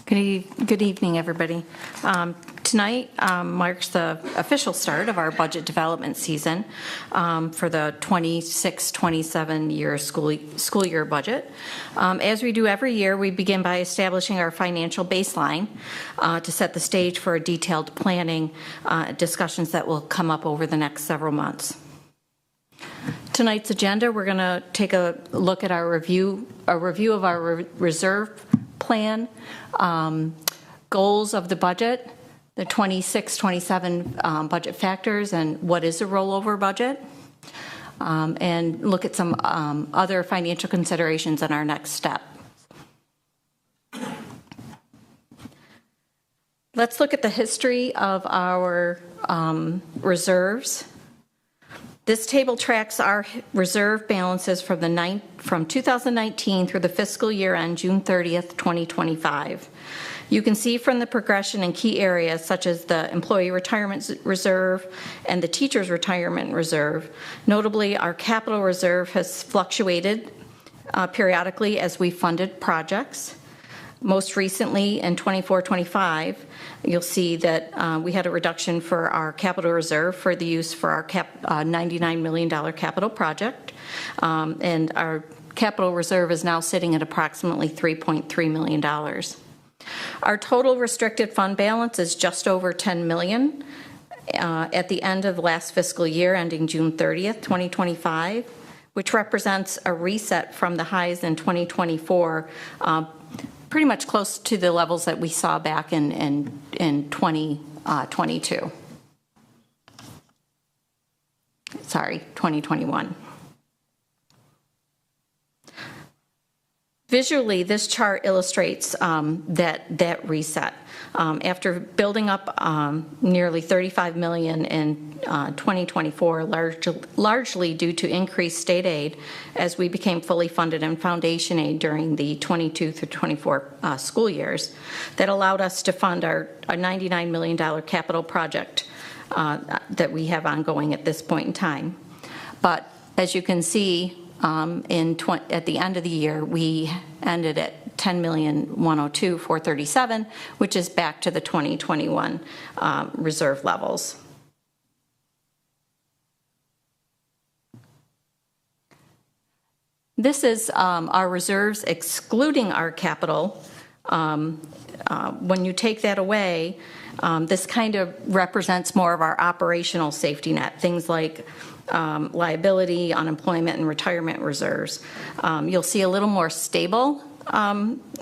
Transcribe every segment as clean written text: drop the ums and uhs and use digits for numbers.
Good evening, everybody. Tonight marks the official start of our budget development season for the 26-27 year school year budget. As we do every year, we begin by establishing our financial baseline to set the stage for a detailed planning discussions that will come up over the next several months. Tonight's agenda, we're going to take a look at a review of our reserve plan, goals of the budget, the 26-27 budget factors, and what is a rollover budget, and look at some other financial considerations in our next step. Let's look at the history of our reserves. This table tracks our reserve balances from 2019 through the fiscal year end June 30th, 2025. You can see from the progression in key areas such as the employee retirement reserve and the teacher's retirement reserve. Notably, our capital reserve has fluctuated periodically as we funded projects. Most recently in 24-25, you'll see that we had a reduction for our capital reserve for the use for our $99 million capital project. And our capital reserve is now sitting at approximately $3.3 million. Our total restricted fund balance is just over $10 million at the end of the last fiscal year ending June 30th, 2025, which represents a reset from the highs in 2024, pretty much close to the levels that we saw back in 2022. Sorry, 2021. Visually, this chart illustrates that reset. After building up nearly $35 million in 2024, largely due to increased state aid as we became fully funded in foundation aid during the 22 through 24 school years, that allowed us to fund our $99 million capital project that we have ongoing at this point in time. But as you can see, at the end of the year, we ended at $10,102,437, which is back to the 2021 reserve levels. This is our reserves excluding our capital. When you take that away, this kind of represents more of our operational safety net, things like liability, unemployment, and retirement reserves. You'll see a little more stable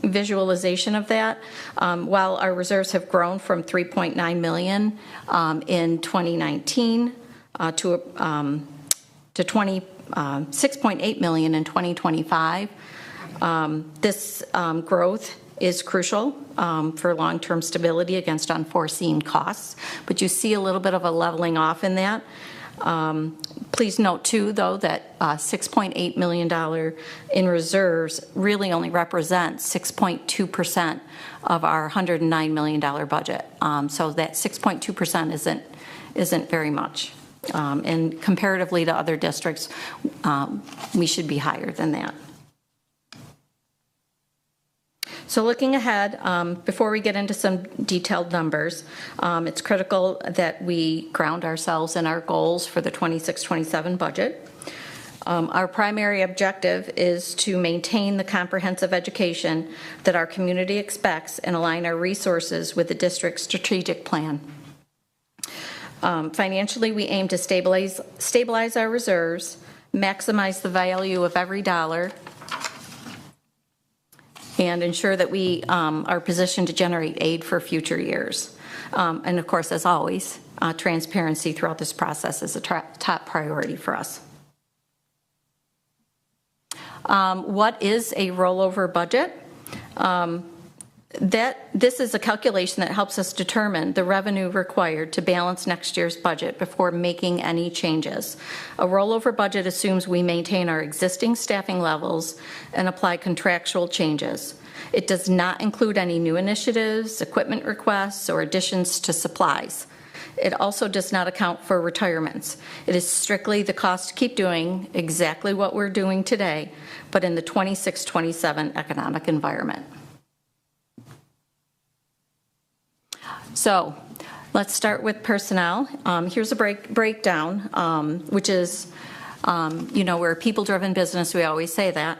visualization of that. While our reserves have grown from $3.9 million in 2019 to $6.8 million in 2025, this growth is crucial for long-term stability against unforeseen costs. But you see a little bit of a leveling off in that. Please note too, though, that $6.8 million in reserves really only represents 6.2% of our $109 million budget. So that 6.2% isn't very much. And comparatively to other districts, we should be higher than that. So looking ahead, before we get into some detailed numbers, it's critical that we ground ourselves in our goals for the 26-27 budget. Our primary objective is to maintain the comprehensive education that our community expects and align our resources with the district's strategic plan. Financially, we aim to stabilize our reserves, maximize the value of every dollar, and ensure that we are positioned to generate aid for future years. And of course, as always, transparency throughout this process is a top priority for us. What is a rollover budget? This is a calculation that helps us determine the revenue required to balance next year's budget before making any changes. A rollover budget assumes we maintain our existing staffing levels and apply contractual changes. It does not include any new initiatives, equipment requests, or additions to supplies. It also does not account for retirements. It is strictly the cost to keep doing exactly what we're doing today, but in the 26-27 economic environment. So let's start with personnel. Here's a breakdown, which is, we're a people-driven business. We always say that.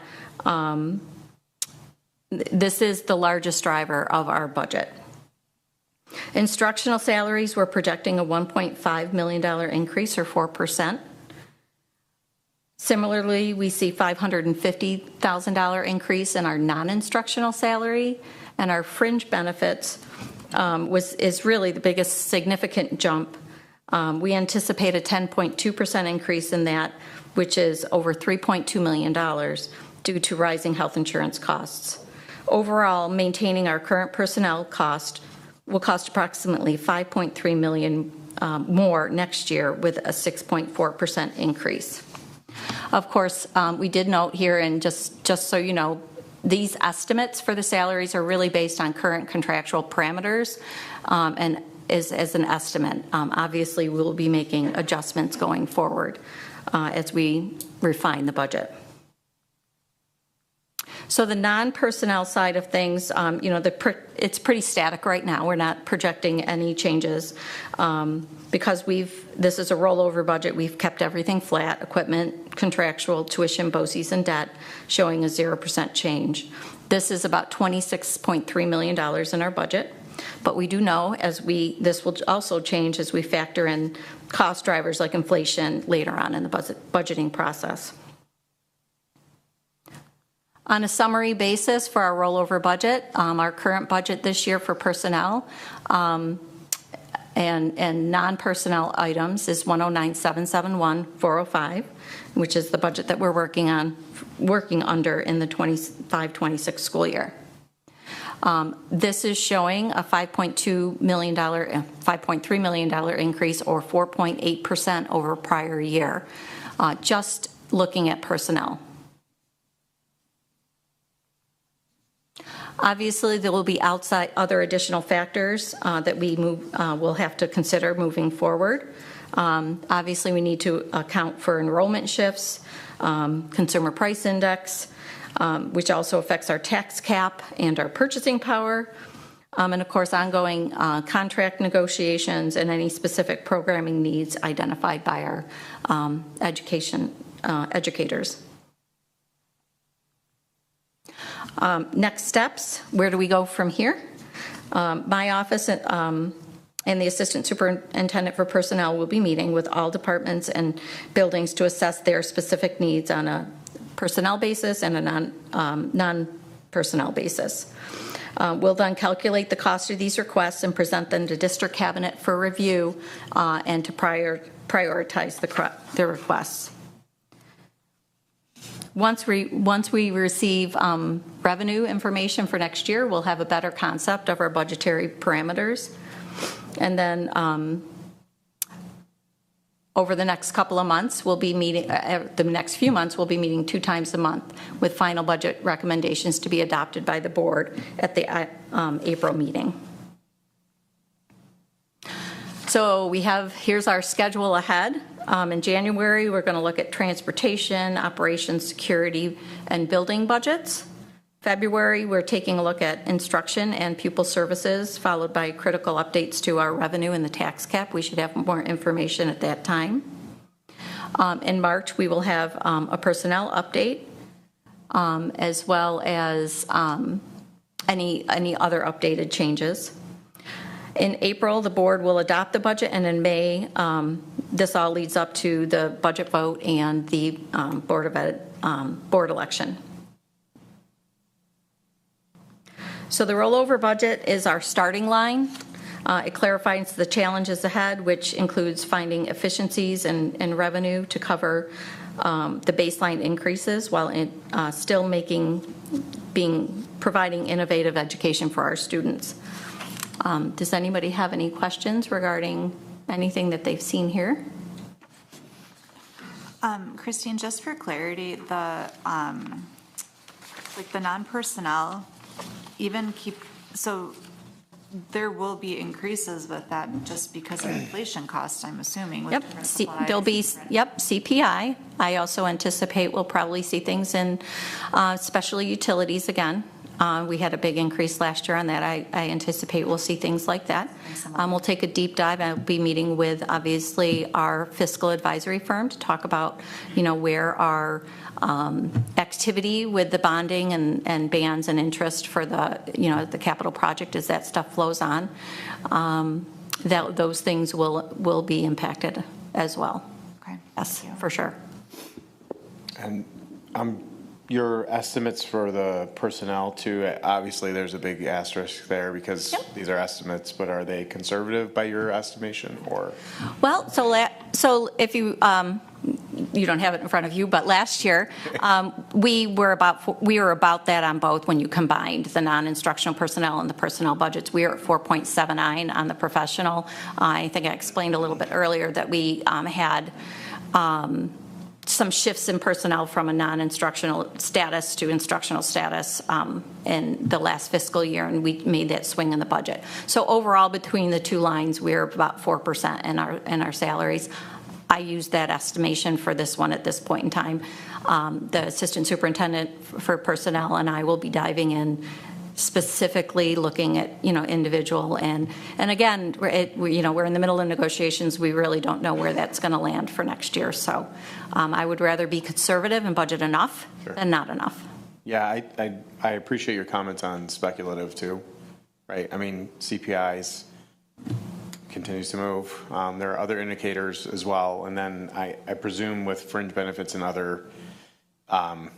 This is the largest driver of our budget. Instructional salaries, we're projecting a $1.5 million increase, or 4%. Similarly, we see $550,000 increase in our non-instructional salary, and our fringe benefits is really the biggest significant jump. We anticipate a 10.2% increase in that, which is over $3.2 million due to rising health insurance costs. Overall, maintaining our current personnel cost will cost approximately $5.3 million more next year, with a 6.4% increase. Of course, we did note here, and just so you know, these estimates for the salaries are really based on current contractual parameters, and is as an estimate. Obviously, we will be making adjustments going forward as we refine the budget. So the non-personnel side of things, it's pretty static right now. We're not projecting any changes because this is a rollover budget. We've kept everything flat: equipment, contractual, tuition, BOCES, and debt, showing a 0% change. This is about $26.3 million in our budget, but we do know this will also change as we factor in cost drivers like inflation later on in the budgeting process. On a summary basis for our rollover budget, our current budget this year for personnel and non-personnel items is $109,771,405, which is the budget that we're working under in the 25-26 school year. This is showing a $5.3 million increase, or 4.8% over prior year, just looking at personnel. Obviously, there will be other additional factors that we will have to consider moving forward. Obviously, we need to account for enrollment shifts, consumer price index, which also affects our tax cap and our purchasing power, and of course, ongoing contract negotiations and any specific programming needs identified by our educators. Next steps, where do we go from here? My office and the Assistant Superintendent for Personnel will be meeting with all departments and buildings to assess their specific needs on a personnel basis and a non-personnel basis. We'll then calculate the cost of these requests and present them to District Cabinet for review and to prioritize the requests. Once we receive revenue information for next year, we'll have a better concept of our budgetary parameters. And then over the next couple of months, we'll be meeting, the next few months, we'll be meeting 2 times a month with final budget recommendations to be adopted by the board at the April meeting. So here's our schedule ahead. In January, we're going to look at transportation, operations, security, and building budgets. February, we're taking a look at instruction and pupil services, followed by critical updates to our revenue and the tax cap. We should have more information at that time. In March, we will have a personnel update, as well as any other updated changes. In April, the board will adopt the budget, and in May, this all leads up to the budget vote and the board election. So the rollover budget is our starting line. It clarifies the challenges ahead, which includes finding efficiencies and revenue to cover the baseline increases while still providing innovative education for our students. Does anybody have any questions regarding anything that they've seen here? Christine, just for clarity, the non-personnel, so there will be increases with that just because of inflation costs, I'm assuming. With There'll be CPI. I also anticipate we'll probably see things in especially utilities again. We had a big increase last year on that. I anticipate we'll see things like that. We'll take a deep dive. I'll be meeting with, obviously, our fiscal advisory firm to talk about, where our activity with the bonding and bans and interest for the capital project as that stuff flows on. Those things will be impacted as well. Okay. Yes, for sure. And your estimates for the personnel too, obviously there's a big asterisk there because these are estimates, but are they conservative by your estimation or? Well, so if you don't have it in front of you, but last year we were about that on both when you combined the non-instructional personnel and the personnel budgets. We are at 4.79 on the professional. I think I explained a little bit earlier that we had some shifts in personnel from a non-instructional status to instructional status in the last fiscal year, and we made that swing in the budget. So overall, between the two lines, we're about 4% in our salaries. I used that estimation for this one at this point in time. The assistant superintendent for personnel and I will be diving in specifically looking at individual and again we're in the middle of negotiations. We really don't know where that's going to land for next year, so I would rather be conservative and budget enough than not enough. Yeah, I appreciate your comments on speculative too, right? I mean, CPIs continues to move. There are other indicators as well, and then I presume with fringe benefits and other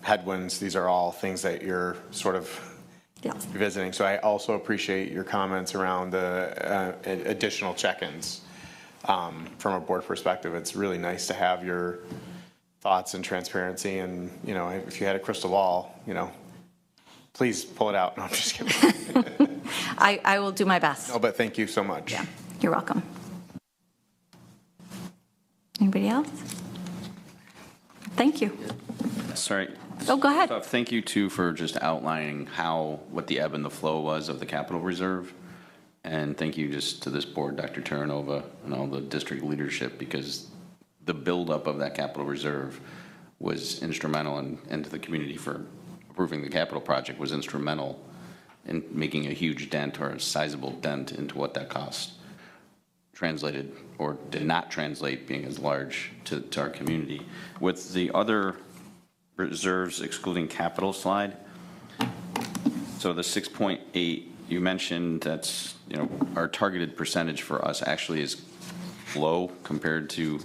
headwinds, these are all things that you're sort of revisiting. So I also appreciate your comments around the additional check-ins from a board perspective. It's really nice to have your thoughts and transparency. And if you had a crystal ball, please pull it out. No, I'm just kidding. I will do my best. No, but thank you so much. Yeah, you're welcome. Anybody else? Thank you. Sorry. Oh, go ahead. Thank you, too, for just outlining what the ebb and the flow was of the capital reserve. And thank you just to this board, Dr. Terranova, and all the district leadership, because the buildup of that capital reserve was instrumental, and to the community for approving the capital project was instrumental in making a huge dent or a sizable dent into what that cost translated or did not translate being as large to our community. With the other reserves excluding capital slide, so the 6.8 you mentioned, that's our targeted percentage for us actually is low compared to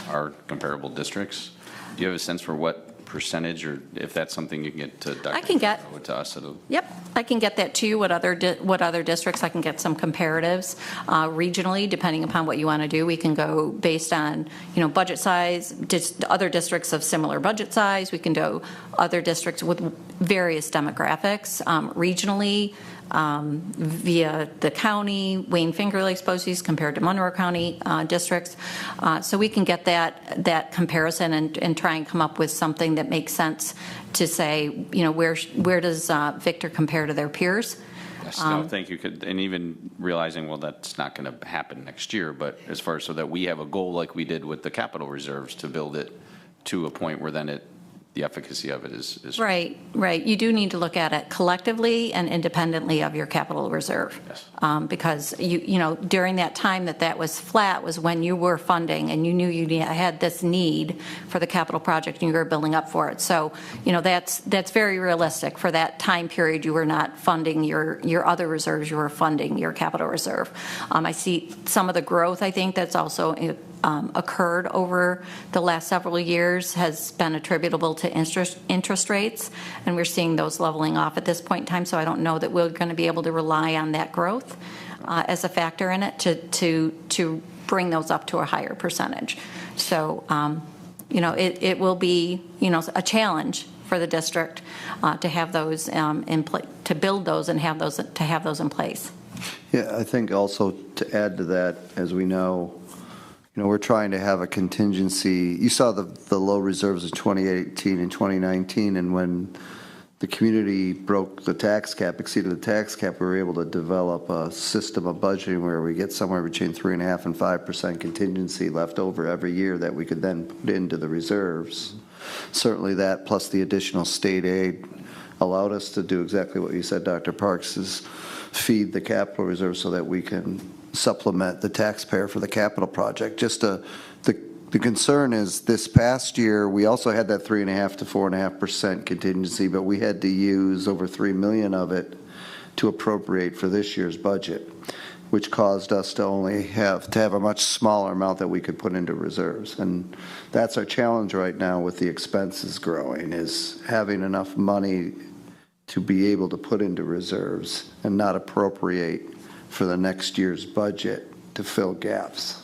our comparable districts. Do you have a sense for what percentage, or if that's something you can get to Dr. I can get to us? Yep, I can get that to you. What other districts? I can get some comparatives regionally, depending upon what you want to do. We can go based on budget size, other districts of similar budget size. We can do other districts with various demographics regionally. Via the county, Wayne Finger Lakes BOCES compared to Monroe County districts. So we can get that comparison and try and come up with something that makes sense to say, where does Victor compare to their peers? Yes, no, thank you. And even realizing, well, that's not going to happen next year, but as far as so that we have a goal like we did with the capital reserves to build it to a point where then the efficacy of it is right. You do need to look at it collectively and independently of your capital reserve. Yes. Because during that time that was flat was when you were funding and you knew you had this need for the capital project and you were building up for it. So that's very realistic. For that time period, you were not funding your other reserves, you were funding your capital reserve. I see some of the growth, I think, that's also occurred over the last several years has been attributable to interest rates, and we're seeing those leveling off at this point in time. So I don't know that we're going to be able to rely on that growth as a factor in it to bring those up to a higher percentage. So it will be a challenge for the district to have those in place, to build those and have those in place. Yeah, I think also to add to that, as we know, we're trying to have a contingency. You saw the low reserves of 2018 and 2019, and when the community broke the tax cap, exceeded the tax cap, we were able to develop a system of budgeting where we get somewhere between 3.5% and 5% contingency left over every year that we could then put into the reserves. Certainly that, plus the additional state aid, allowed us to do exactly what you said, Dr. Parks, is feed the capital reserve so that we can supplement the taxpayer for the capital project. The concern is this past year, we also had that 3.5% to 4.5% contingency, but we had to use over $3 million of it to appropriate for this year's budget, which caused us to only have a much smaller amount that we could put into reserves. And that's our challenge right now with the expenses growing, is having enough money to be able to put into reserves and not appropriate for the next year's budget to fill gaps.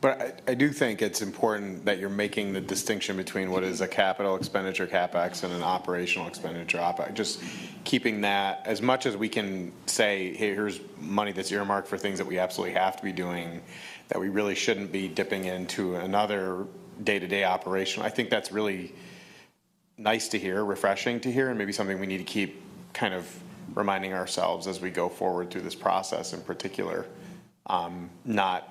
But I do think it's important that you're making the distinction between what is a capital expenditure, CapEx, and an operational expenditure, OpEx. Just keeping that, as much as we can say, hey, here's money that's earmarked for things that we absolutely have to be doing, that we really shouldn't be dipping into another day-to-day operation. I think that's really nice to hear, refreshing to hear, and maybe something we need to keep kind of reminding ourselves as we go forward through this process in particular, not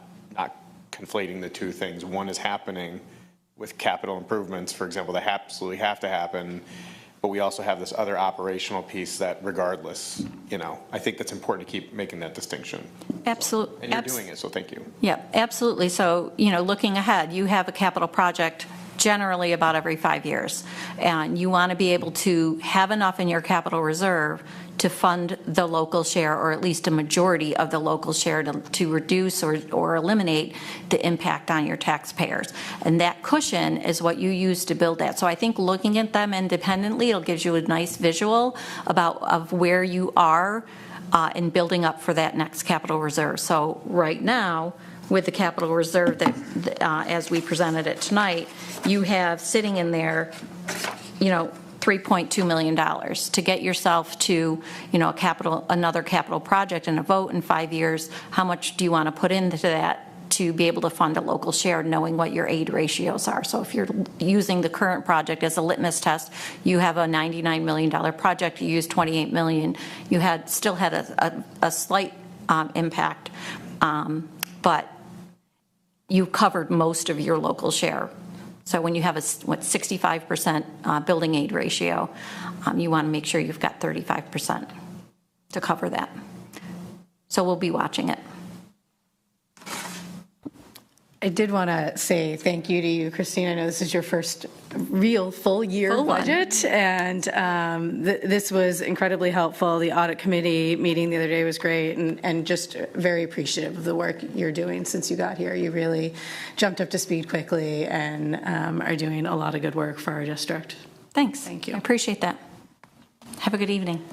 conflating the two things. One is happening with capital improvements, for example, that absolutely have to happen, but we also have this other operational piece that regardless, I think that's important to keep making that distinction. Absolutely. And you're doing it, so thank you. Yeah, absolutely. So, looking ahead, you have a capital project generally about every 5 years, and you want to be able to have enough in your capital reserve to fund the local share, or at least a majority of the local share, to reduce or eliminate the impact on your taxpayers. And that cushion is what you use to build that. So I think looking at them independently, it'll give you a nice visual of where you are in building up for that next capital reserve. So right now, with the capital reserve that, as we presented it tonight, you have sitting in there, $3.2 million to get yourself to, another capital project and a vote in 5 years. How much do you want to put into that to be able to fund a local share, knowing what your aid ratios are? So if you're using the current project as a litmus test, you have a $99 million project, you use $28 million, you still had a slight impact, but you covered most of your local share. So when you have a 65% building aid ratio, you want to make sure you've got 35% to cover that. So we'll be watching it. I did want to say thank you to you, Christine. I know this is your first real full year budget, and this was incredibly helpful. The audit committee meeting the other day was great, and just very appreciative of the work you're doing since you got here. You really jumped up to speed quickly and are doing a lot of good work for our district. Thanks. Thank you. I appreciate that. Have a good evening.